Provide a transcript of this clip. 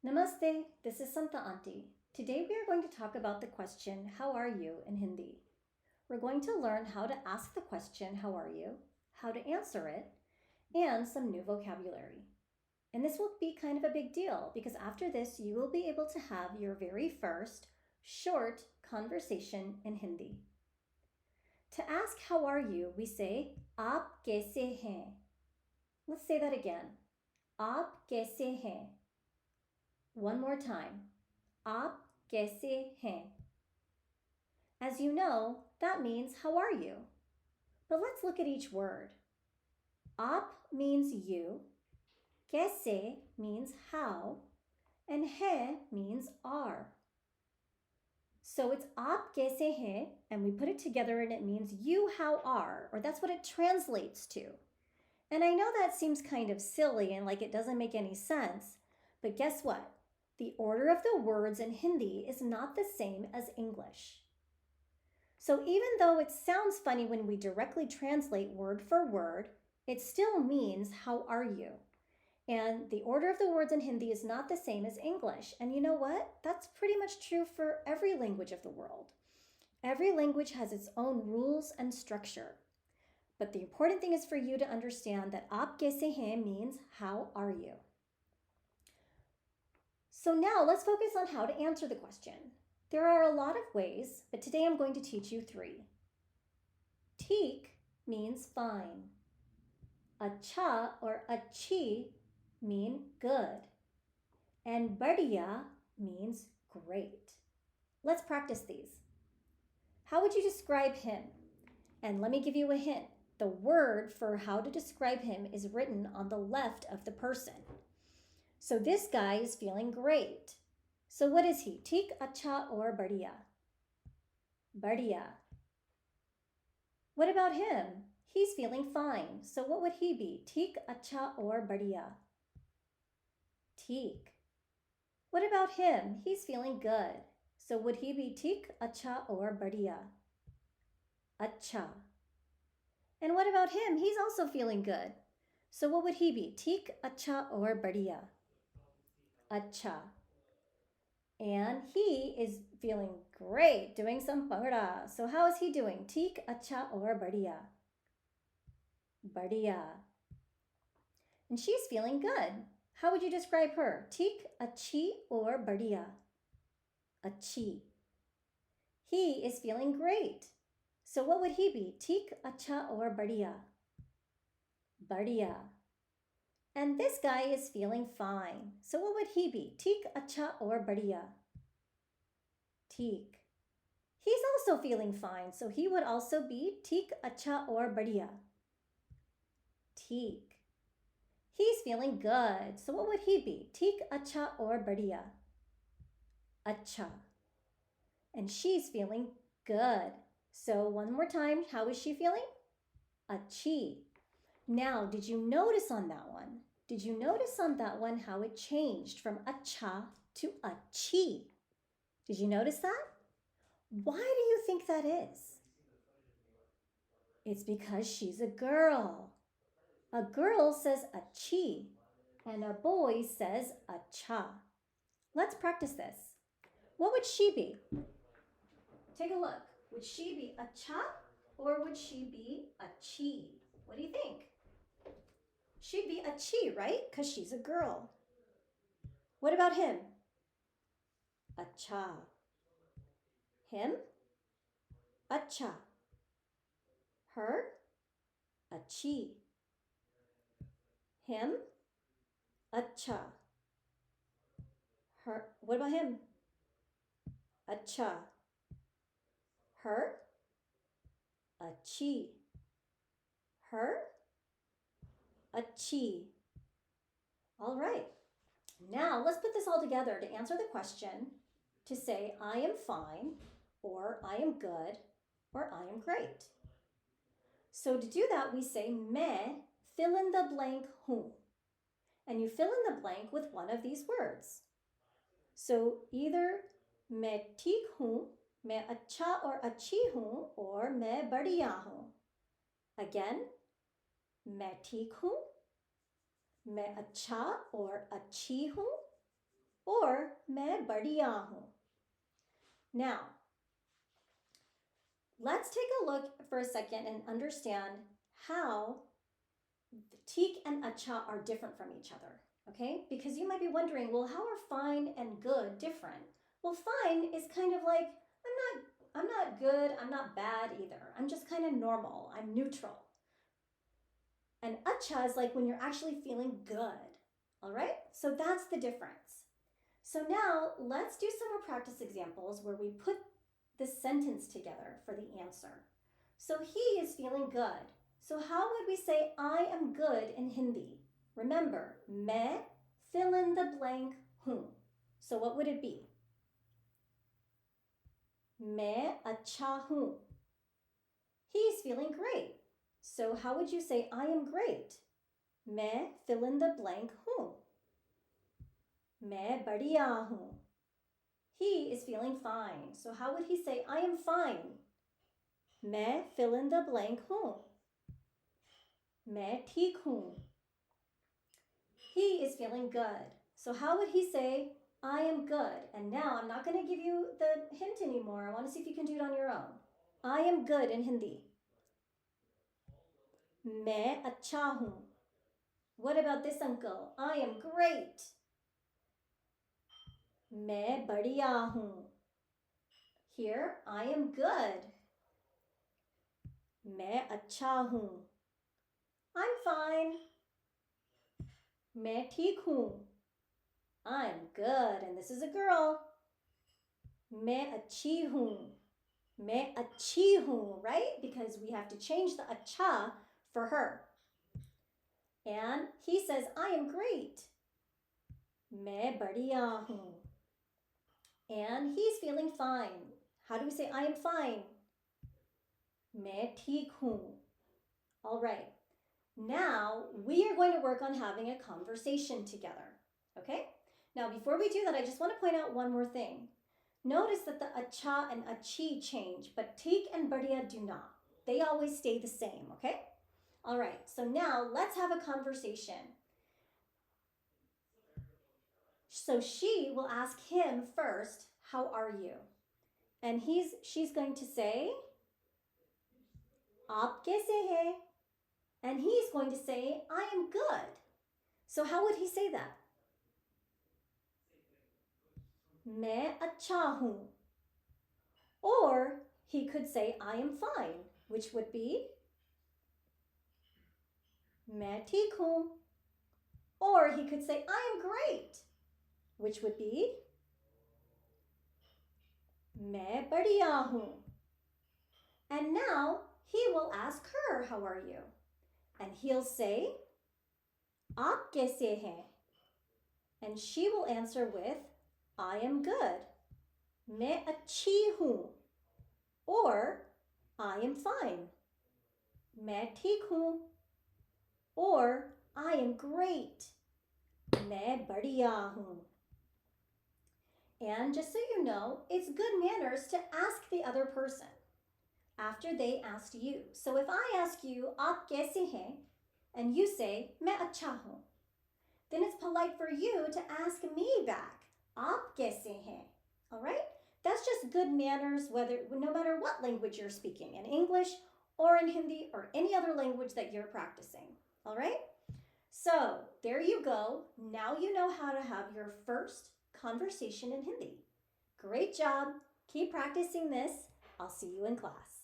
Namaste, this is Santa Auntie. Today we are going to talk about the question, how are you in Hindi? We're going to learn how to ask the question, how are you, how to answer it, and some new vocabulary. And this will be kind of a big deal because after this you will be able to have your very first short conversation in Hindi. To ask how are you, we say, aap kaise hain? Let's say that again. Aap kaise hain? One more time. Aap kaise hain? As you know, that means how are you? But let's look at each word. Aap means you, kaise means how, and hai means are. So it's aap kaise hain, and we put it together and it means you how are, or that's what it translates to. And I know that seems kind of silly and like it doesn't make any sense, but guess what? The order of the words in Hindi is not the same as English. So even though it sounds funny when we directly translate word for word, it still means how are you? And the order of the words in Hindi is not the same as English. And you know what? That's pretty much true for every language of the world. Every language has its own rules and structure. But the important thing is for you to understand that aap kaise hain means how are you? So now let's focus on how to answer the question. There are a lot of ways, but today I'm going to teach you 3. Teek means fine. Acha or achhi mean good. And badhiya means great. Let's practice these. How would you describe him? And let me give you a hint. The word for how to describe him is written on the left of the person. So this guy is feeling great. So what is he? Teek, acha, or badhiya? Badhiya. What about him? He's feeling fine. So what would he be? Teek, acha, or badhiya? Teek. What about him? He's feeling good. So would he be teek, acha, or badhiya? Acha. And what about him? He's also feeling good. So what would he be? Teek, acha, or badhiya? Acha. And he is feeling great, doing some bhangra. So how is he doing? Teek, acha, or badhiya? Badhiya. And she's feeling good. How would you describe her? Teek, achhi, or badhiya? Achhi. He is feeling great. So what would he be? Teek, acha, or badhiya? Badhiya. And this guy is feeling fine. So what would he be? Teek, acha, or badhiya? Teek. He's also feeling fine. So he would also be teek, acha, or badhiya? Teek. He's feeling good. So what would he be? Teek, acha, or badhiya? Acha. And she's feeling good. So one more time, how is she feeling? Achhi. Now, did you notice on that one? Did you notice on that one how it changed from acha to achhi? Did you notice that? Why do you think that is? It's because she's a girl. A girl says achhi and a boy says acha. Let's practice this. What would she be? Take a look. Would she be acha or would she be achhi? What do you think? She'd be achhi, right? Because she's a girl. What about him? Acha. Him? Acha. Her? Achhi. Him? Acha. Her? What about him? Acha. Her? Achhi. Her? Achhi. All right. Now let's put this all together to answer the question, to say I am fine, or I am good, or I am great. So to do that, we say मैं fill in the blank हूँ. And you fill in the blank with one of these words. So either मैं ठीक हूँ, मैं अच्छा और अच्छी हूँ, or मैं बढ़िया हूँ. Again, मैं ठीक हूँ, मैं अच्छा और अच्छी हूँ, मैं बढ़िया हूँ. Now, let's take a look for a second and understand how teak and acha are different from each other, okay? Because you might be wondering, well, how are fine and good different? Well, fine is kind of like, I'm not good, I'm not bad either. I'm just kind of normal, I'm neutral. And acha is like when you're actually feeling good, all right? So that's the difference. So now let's do some more practice examples where we put the sentence together for the answer. So he is feeling good. So how would we say I am good in Hindi? Remember, मैं fill in the blank हूँ. So what would it be? मैं अच्छा हूँ. He's feeling great. So how would you say I am great? मैं fill in the blank हूँ. मैं बढ़िया हूँ. He is feeling fine. So how would he say I am fine? मैं fill in the blank हूँ. मैं ठीक हूँ. He is feeling good. So how would he say I am good? And now I'm not going to give you the hint anymore. I want to see if you can do it on your own. I am good in Hindi. मैं अच्छा हूँ. What about this uncle? I am great. मैं बढ़िया हूँ. Here, I am good. मैं अच्छा हूँ. I'm fine. मैं ठीक हूँ. I'm good. And this is a girl. मैं अच्छी हूँ. मैं अच्छी हूँ, right? Because we have to change the acha for her. And he says, I am great. मैं बढ़िया हूँ. And he's feeling fine. How do we say I am fine? मैं ठीक हूँ. All right. Now we are going to work on having a conversation together. Okay? Now before we do that, I just want to point out one more thing. Notice that the acha and achi change, but teek and बढ़िया do not. They always stay the same, okay? All right, so now let's have a conversation. So she will ask him first, how are you? And she's going to say, आप कैसे हैं? And he's going to say, I am good. So how would he say that? मैं अच्छा हूँ. Or he could say, I am fine, which would be, मैं ठीक हूँ. Or he could say, I am great, which would be, मैं बढ़िया हूँ. And now he will ask her, how are you? And he'll say, आप कैसे हैं? And she will answer with, I am good. मैं अच्छी हूँ. Or, I am fine. मैं ठीक हूँ. Or, I am great. मैं बढ़िया हूँ. And just so you know, it's good manners to ask the other person after they asked you. So if I ask you, आप कैसे हैं? And you say, मैं अच्छा हूँ. Then it's polite for you to ask me back, आप कैसे हैं? All right? That's just good manners, no matter what language you're speaking, in English or in Hindi or any other language that you're practicing. All right? So there you go. Now you know how to have your first conversation in Hindi. Great job. Keep practicing this. I'll see you in class.